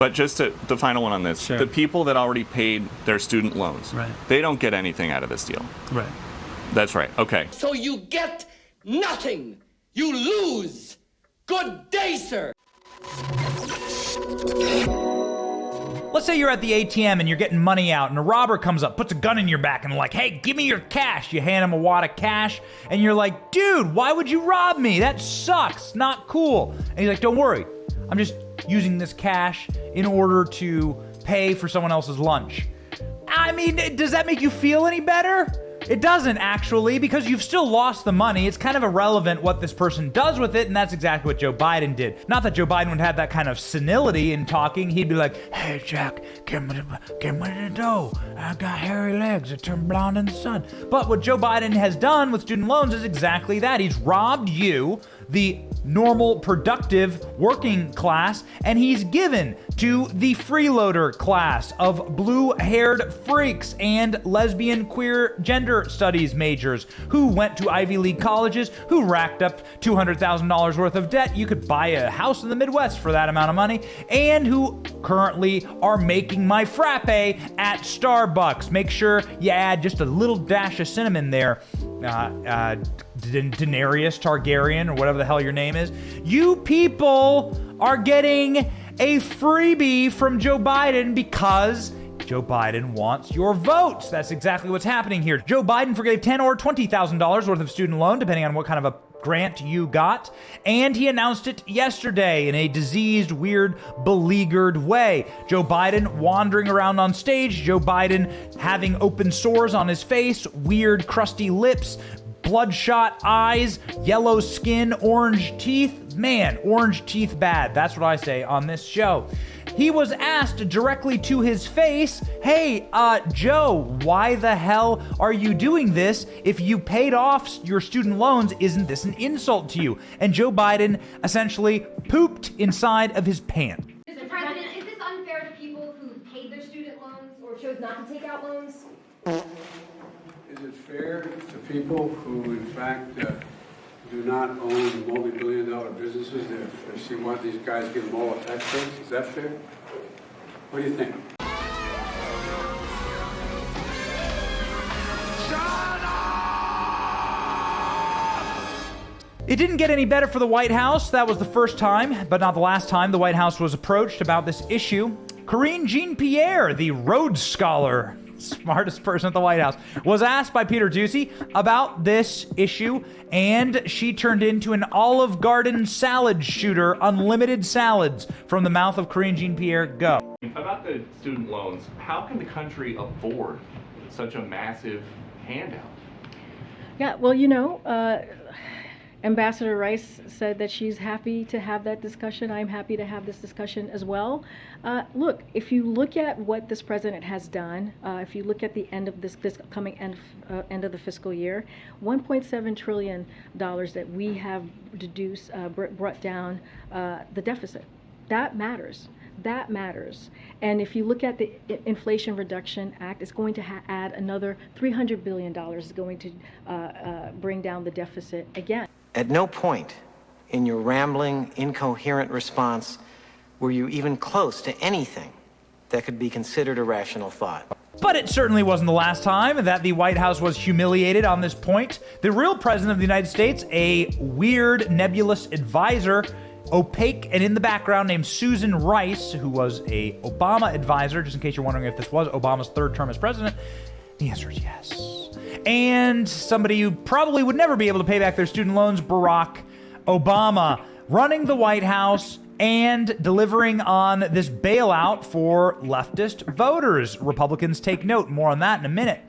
But just the final one on this, Sure. the people that already paid their student loans, Right. they don't get anything out of this deal. Right. That's right. Okay. So you get nothing. You lose. Good day, sir. Let's say you're at the ATM and you're getting money out and a robber comes up, puts a gun in your back and like, hey, give me your cash. You hand him a wad of cash and you're like, dude, why would you rob me? That sucks. Not cool. And he's like, don't worry. I'm just using this cash in order to pay for someone else's lunch. I mean, does that make you feel any better? It doesn't, actually, because you've still lost the money. It's kind of irrelevant what this person does with it, and that's exactly what Joe Biden did. Not that Joe Biden would have that kind of senility in talking. He'd be like, hey, Jack, give me the dough. I got hairy legs that turn blonde in the sun. But what Joe Biden has done with student loans is exactly that. He's robbed you, the normal, productive working class, and he's given to the freeloader class of blue-haired freaks and lesbian, queer, gender studies majors who went to Ivy League colleges, who racked up $200,000 worth of debt. You could buy a house in the Midwest for that amount of money, and who currently are making my frappe at Starbucks. Make sure you add just a little dash of cinnamon there. Daenerys Targaryen, or whatever the hell your name is. You people are getting a freebie from Joe Biden because Joe Biden wants your votes. That's exactly what's happening here. Joe Biden forgave $10,000 or $20,000 worth of student loan, depending on what kind of a grant you got, and he announced it yesterday in a diseased, weird, beleaguered way. Joe Biden wandering around on stage, Joe Biden having open sores on his face, weird, crusty lips, bloodshot eyes, yellow skin, orange teeth. Man, orange teeth bad. That's what I say on this show. He was asked directly to his face, hey, Joe, why the hell are you doing this? If you paid off your student loans, isn't this an insult to you? And Joe Biden essentially pooped inside of his pants. Mr. President, is this unfair to people who paid their student loans or chose not to take out loans? Is it fair to people who, in fact, do not own multi-billion-dollar businesses if they see why these guys give them all a tax breaks? Is that fair? What do you think? It didn't get any better for the White House. That was the first time, but not the last time the White House was approached about this issue. Karine Jean-Pierre, the Rhodes Scholar, smartest person at the White House, was asked by Peter Doocy about this issue, and she turned into an Olive Garden salad shooter, unlimited salads from the mouth of Karine Jean-Pierre. Go. About the student loans, how can the country afford such a massive handout? Yeah, well, you know, Ambassador Rice said that she's happy to have that discussion. I'm happy to have this discussion as well. Look, if you look at what this president has done, if you look at the end of this coming end of the fiscal year, $1.7 trillion that we have deduced, brought down the deficit. That matters. That matters. And if you look at the Inflation Reduction Act, it's going to add another $300 billion. Is going to bring down the deficit again. At no point in your rambling, incoherent response were you even close to anything that could be considered a rational thought. But it certainly wasn't the last time that the White House was humiliated on this point. The real president of the United States, a weird, nebulous advisor, opaque and in the background, named Susan Rice, who was a Obama advisor, just in case you're wondering if this was Obama's third term as president, the answer is yes. And somebody who probably would never be able to pay back their student loans, Barack Obama, running the White House and delivering on this bailout for leftist voters. Republicans take note. More on that in a minute.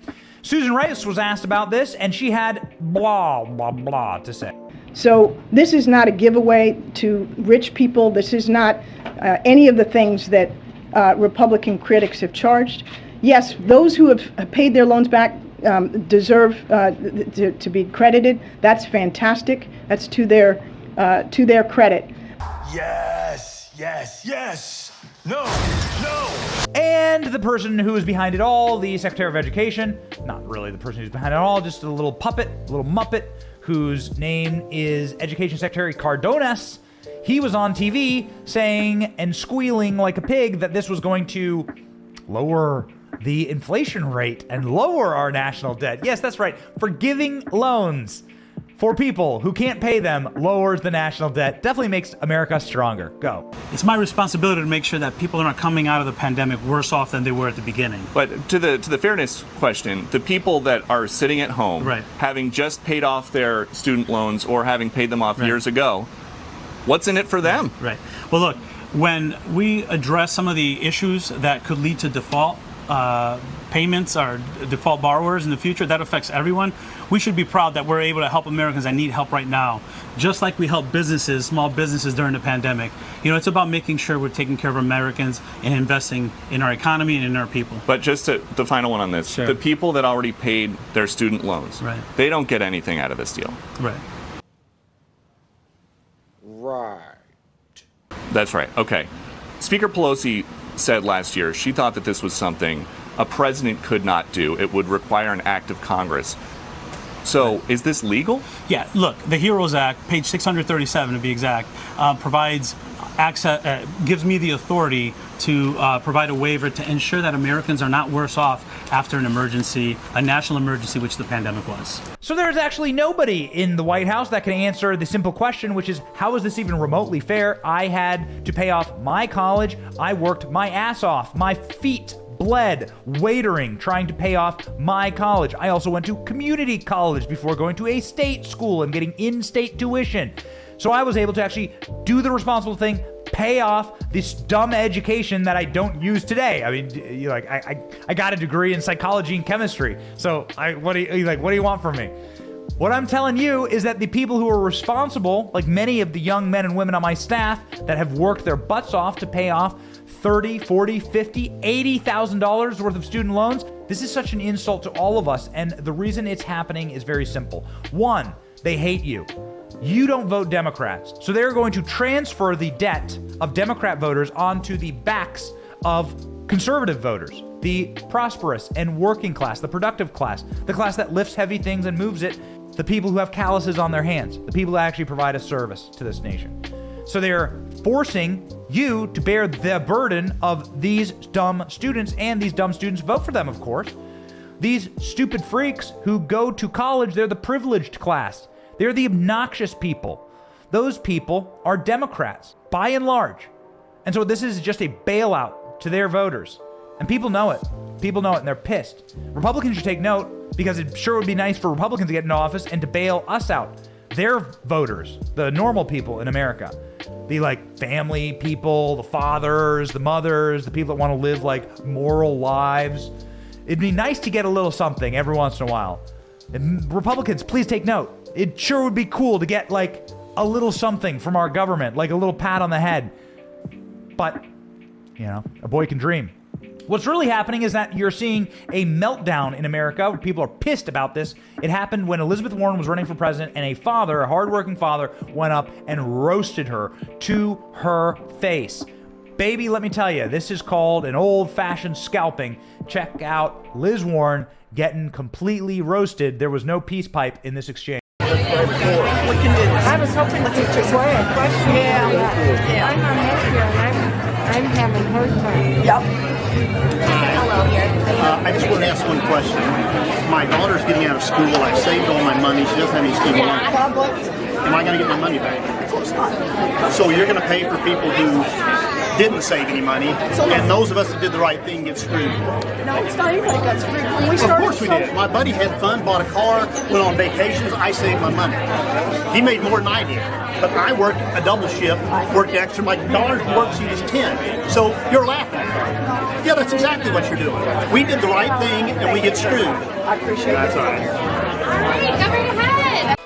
Susan Rice was asked about this, and she had blah, blah, blah to say. So this is not a giveaway to rich people. This is not any of the things that Republican critics have charged. Yes, those who have paid their loans back deserve to be credited. That's fantastic. That's to their credit. Yes, yes, yes. No, no. And the person who is behind it all, the Secretary of Education, not really the person who's behind it all, just a little puppet, a little muppet, whose name is Education Secretary Cardones, He was on TV saying and squealing like a pig that this was going to lower the inflation rate and lower our national debt. Yes, that's right. Forgiving loans for people who can't pay them lowers the national debt. Definitely makes America stronger. Go. It's my responsibility to make sure that people are not coming out of the pandemic worse off than they were at the beginning. But to the fairness question, the people that are sitting at home, right, having just paid off their student loans or having paid them off years ago, what's in it for them? Right. Well, look, when we address some of the issues that could lead to default payments or default borrowers in the future, that affects everyone. We should be proud that we're able to help Americans that need help right now, just like we help businesses, small businesses during the pandemic. You know, it's about making sure we're taking care of Americans and investing in our economy and in our people. But just the final one on this, sure, the people that already paid their student loans, right, they don't get anything out of this deal. Right. Right. That's right. Okay. Speaker Pelosi said last year she thought that this was something a president could not do. It would require an act of Congress. So is this legal? Yeah, look, the HEROES Act, page 637 to be exact, provides access, gives me the authority to provide a waiver to ensure that Americans are not worse off after an emergency, a national emergency, which the pandemic was. So there's actually nobody in the White House that can answer the simple question, which is, how is this even remotely fair? I had to pay off my college. I worked my ass off. My feet bled waitering, trying to pay off my college. I also went to community college before going to a state school and getting in-state tuition. So I was able to actually do the responsible thing, pay off this dumb education that I don't use today. I mean, I got a degree in psychology and chemistry. So what do you want from me? What I'm telling you is that the people who are responsible, like many of the young men and women on my staff that have worked their butts off to pay off $30, $40, $50, $80,000 worth of student loans, this is such an insult to all of us. And the reason it's happening is very simple. One, they hate you. You don't vote Democrats. So they're going to transfer the debt of Democrat voters onto the backs of conservative voters, the prosperous and working class, the productive class, the class that lifts heavy things and moves it, the people who have calluses on their hands, the people that actually provide a service to this nation. So they're forcing you to bear the burden of these dumb students, and these dumb students vote for them, of course. These stupid freaks who go to college, they're the privileged class. They're the obnoxious people. Those people are Democrats, by and large. And so this is just a bailout to their voters. And people know it. People know it, and they're pissed. Republicans should take note, because it sure would be nice for Republicans to get into office and to bail us out. Their voters, the normal people in America, the family people, the fathers, the mothers, the people that want to live moral lives. It'd be nice to get a little something every once in a while. And Republicans, please take note. It sure would be cool to get a little something from our government, like a little pat on the head. But, a boy can dream. What's really happening is that you're seeing a meltdown in America where people are pissed about this. It happened when Elizabeth Warren was running for president, and a hardworking father, went up and roasted her to her face. Baby, let me tell you, this is called an old-fashioned scalping. Check out Liz Warren getting completely roasted. There was no peace pipe in this exchange. I was hoping to get your question. Yeah. I'm on here, and I'm having a hard time. Yep. Hello here. I just want to ask one question. My daughter's getting out of school. I've saved all my money. She doesn't have any student loans. Am I going to get my money back? Of course not. So you're going to pay for people who didn't save any money, and those of us that did the right thing get screwed. No, it's not anybody got screwed. When we Of course we did. My buddy had fun, bought a car, went on vacations. I saved my money. He made more than I did. But I worked a double shift, worked extra. My daughter's worksheet is 10. So you're laughing. Yeah, that's exactly what you're doing. We did the right thing, and we get screwed. I appreciate it. That's all right. All right, go right ahead.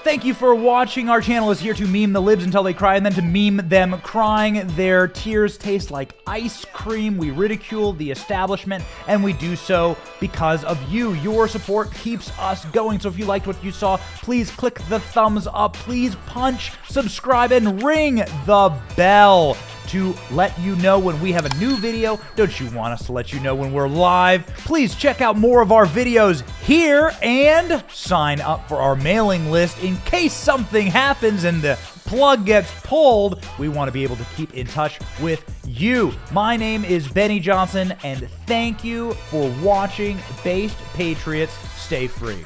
Thank you for watching. Our channel is here to meme the libs until they cry, and then to meme them crying. Their tears taste like ice cream. We ridicule the establishment, and we do so because of you. Your support keeps us going. So if you liked what you saw, please click the thumbs up. Please punch, subscribe, and ring the bell to let you know when we have a new video. Don't you want us to let you know when we're live? Please check out more of our videos here and sign up for our mailing list in case something happens and the plug gets pulled, we want to be able to keep in touch with you. My name is Benny Johnson, and thank you for watching Based Patriots Stay Free.